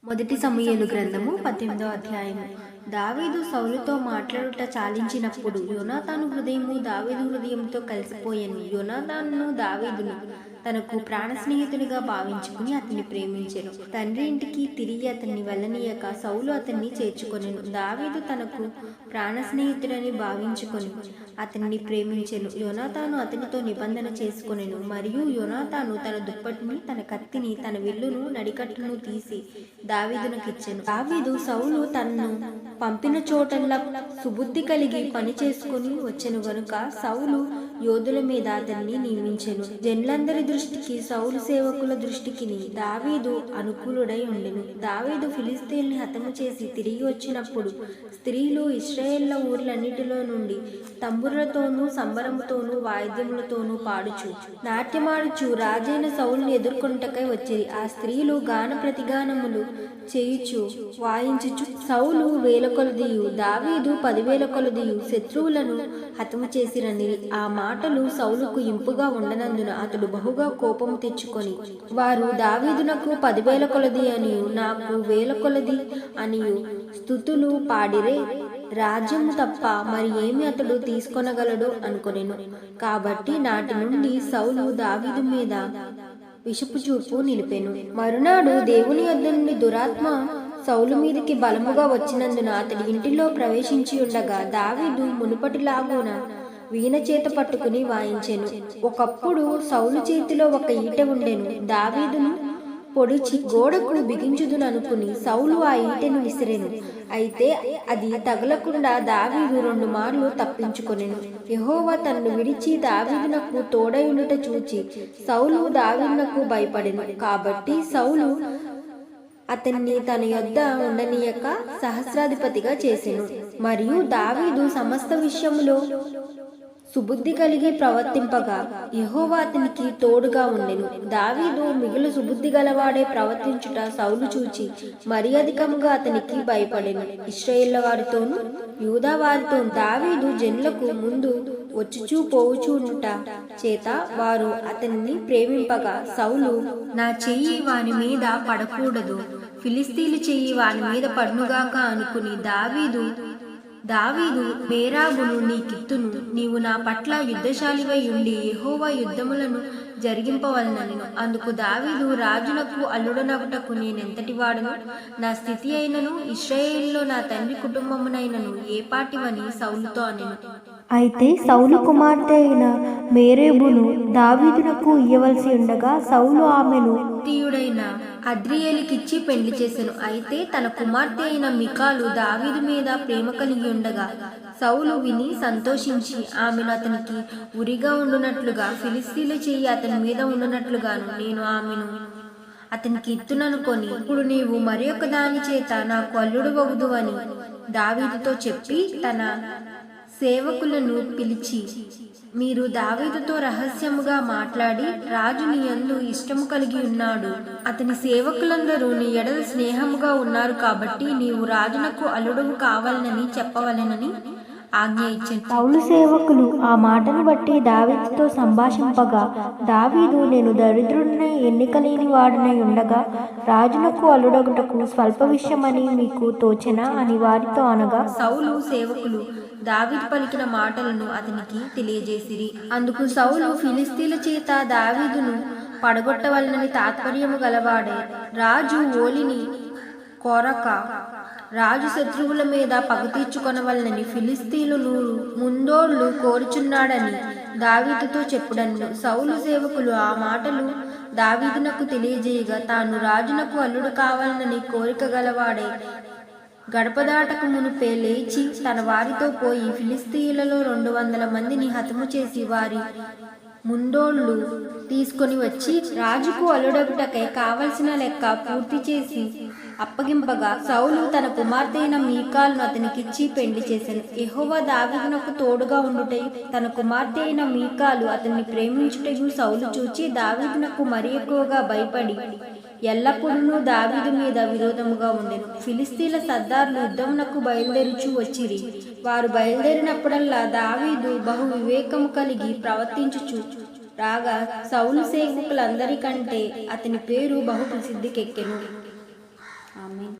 మొదటి సమూయేలు గ్రంథము 18వ అధ్యాయము. దావీదు సౌలుతో మాట్లాడుట చాలించినప్పుడు యోనాతాను హృదయము దావీదు హృదయంతో కలిసిపోయెను. యోనాతానును దావీదును తనకు ప్రాణ స్నేహితునిగా భావించుకుని అతన్ని ప్రేమించెను. తండ్రి ఇంటికి తిరిగి అతన్ని వెళ్ళనీయక సౌలు అతన్ని చేర్చుకొనెను. దావీదు తనకు ప్రాణ స్నేహితుడని భావించుకొని అతన్ని ప్రేమించెను. యోనాతాను అతనితో నిబంధన చేసుకొనెను. మరియు యోనాతాను తన దుప్పటిని, తన కత్తిని, తన విల్లును, నడికట్టును తీసి దావీదునకిచ్చెను. దావీదు సౌలు తనను పంపిన చోటల్లా సుబుద్ధి కలిగి పని చేసుకుని వచ్చెను గనుక సౌలు యోధుల మీద అతన్ని నియమించెను. జనులందరి దృష్టికి, సౌలు సేవకుల దృష్టికి దావీదు అనుకూలుడై ఉండెను. దావీదు ఫిలిస్తీయుల్ని హతము చేసి తిరిగి వచ్చినప్పుడు స్త్రీలు ఇశ్రాయేళ్ల ఊర్లన్నిటిలో నుండి తంబురలతోనూ, సంబరముతోనూ, వాయిద్యములతోనూ పాడుచు, నాట్యమాడుచు రాజైన సౌలుని ఎదుర్కొంటకై వచ్చిరి. ఆ స్త్రీలు గాన ప్రతిగానములు చేయుచు వాయించుచు సౌలు 1000 కొలదియు దావీదు 10,000 కొలదియు శత్రువులను హతము చేసిరని. ఆ మాటలు సౌలుకు ఇంపుగా ఉండనందున అతడు బహుగా కోపము తెచ్చుకొని, వారు దావీదునకు 10,000 కొలది అనియు నాకు 1000 కొలది అనియు స్తుతులు పాడిరే, రాజ్యము తప్ప మరి ఏమి అతడు తీసుకొనగలడు అనుకొనెను. కాబట్టి నాటి నుండి సౌలు దావీదు మీద విషపు చూపు నిలిపెను. మరునాడు దేవుని యొద్ద నుండి దురాత్మ సౌలు మీదికి బలముగా వచ్చినందున అతడి ఇంటిలో ప్రవేశించి ఉండగా దావీదు మునుపటిలాగున వీణ చేత పట్టుకుని వాయించెను. ఒకప్పుడు సౌలు చేతిలో ఒక ఈటె ఉండెను. దావీదును పొడిచి గోడకు బిగించుదుననుకుని సౌలు ఆ ఈటెను విసిరెను. అయితే అది తగలకుండా దావీదు 2 మార్లు తప్పించుకొనెను. యెహోవా తనను విడిచి దావీదునకు తోడయుండుట చూచి సౌలు దావీదునకు భయపడెను. కాబట్టి సౌలు అతన్ని తన యొద్ద ఉండనీయక సహస్రాధిపతిగా చేసెను. మరియు దావీదు సమస్త విషయములో సుబుద్ధి కలిగి ప్రవర్తింపగా యెహోవా అతనికి తోడుగా ఉండెను. దావీదు మిగులు సుబుద్ధి గలవాడే ప్రవర్తించుట సౌలు చూచి మరి అధికముగా అతనికి భయపడెను. ఇశ్రాయేళ్ల వారితోనూ యూదా వారితోనూ దావీదు జనులకు ముందు వచ్చుచూ పోవుచుండుట చేత వారు అతన్ని ప్రేమింపగా సౌలు, నా చెయ్యి వాని మీద పడకూడదు, ఫిలిస్తీన్ల చెయ్యి వాని మీద పడునుగాక అనుకుని దావీదు మేరాబును నీకిత్తును, నీవు నా పట్ల యుద్ధశాలివై ఉండి యెహోవా యుద్ధములను జరిగింపవలనెను. అందుకు దావీదు, రాజునకు అల్లుడనగుటకు నేనెంతటి వాడను, నా స్థితి అయినను ఇశ్రాయేలులో నా తండ్రి కుటుంబమునైనను ఏ పాటివని సౌలుతో అనెను. అయితే సౌలు కుమార్తె అయిన మేరేబును దావీదునకు ఇయ్యవలసి ఉండగా సౌలు ఆమెను తీయుడైన అద్రియేలుకిచ్చి పెండ్లి చేసెను. అయితే తన కుమార్తె అయిన మికాలు దావీదు మీద ప్రేమ కలిగి ఉండగా సౌలు విని సంతోషించి ఆమెను అతనికి ఉరిగా ఉండునట్లుగా ఫిలిస్తీన్ల చెయ్యి అతని మీద ఉండునట్లుగాను నేను ఆమెను అతనికి ఇత్తుననుకొని, ఇప్పుడు నీవు మరి ఒక దాని చేత నాకు అల్లుడు వగుదు అని దావీదుతో చెప్పి తన సేవకులను పిలిచి, మీరు దావీదుతో రహస్యముగా మాట్లాడి రాజు నీ యందు ఇష్టము కలిగి ఉన్నాడు, అతని సేవకులందరూ నీ ఎడల స్నేహముగా ఉన్నారు కాబట్టి నీవు రాజునకు అల్లుడవు కావాలనని చెప్పవలెనని ఆజ్ఞ ఇచ్చెను. సౌలు సేవకులు ఆ మాటను బట్టి దావీదుతో సంభాషింపగా దావీదు, నేను దరిద్రుడినై ఎన్నికలేని వాడినై ఉండగా రాజునకు అల్లుడగుటకు స్వల్ప విషయమని మీకు తోచెనా అని వారితో అనగా, సౌలు సేవకులు దావీదు పలికిన మాటలను అతనికి తెలియజేసిరి. అందుకు సౌలు, ఫిలిస్తీన్ల చేత దావీదును పడగొట్టవలనని తాత్పర్యము గలవాడే, రాజు ఓలిని కోరక రాజు శత్రువుల మీద పగ తీర్చుకొనవలనని ఫిలిస్తీయులు ముందోళ్లు కోరుచున్నాడని దావీదుతో చెప్పుడను. సౌలు సేవకులు ఆ మాటలు దావీదునకు తెలియజేయగా తాను రాజునకు అల్లుడు కావాలనని కోరిక గలవాడే గడపదాటకు మునుపే లేచి తన వారితో పోయి ఫిలిస్తీయులలో 200 మందిని హతము చేసి వారి ముందోళ్లు తీసుకొని వచ్చి రాజుకు అల్లుడగుటకై కావలసిన లెక్క పూర్తి చేసి అప్పగింపగా సౌలు తన కుమార్తె అయిన మీకాలును అతనికిచ్చి పెండ్లి చేసెను. యెహోవా దావీదునకు తోడుగా ఉండుటయు తన కుమార్తె అయిన మీకాలు అతన్ని ప్రేమించుటయు సౌలు చూచి దావీదునకు మరి ఎక్కువగా భయపడి ఎల్లప్పుడూ దావీదు మీద విరోధముగా ఉండెను. ఫిలిస్తీన్ల సర్దార్లు యుద్ధమునకు బయలుదేరుచు వచ్చిరి. వారు బయలుదేరినప్పుడల్లా దావీదు బహు వివేకము కలిగి ప్రవర్తించుచు రాగా సౌలు సేవకులందరికంటే అతని పేరు బహు ప్రసిద్ధికెక్కెను. ఆమేన్.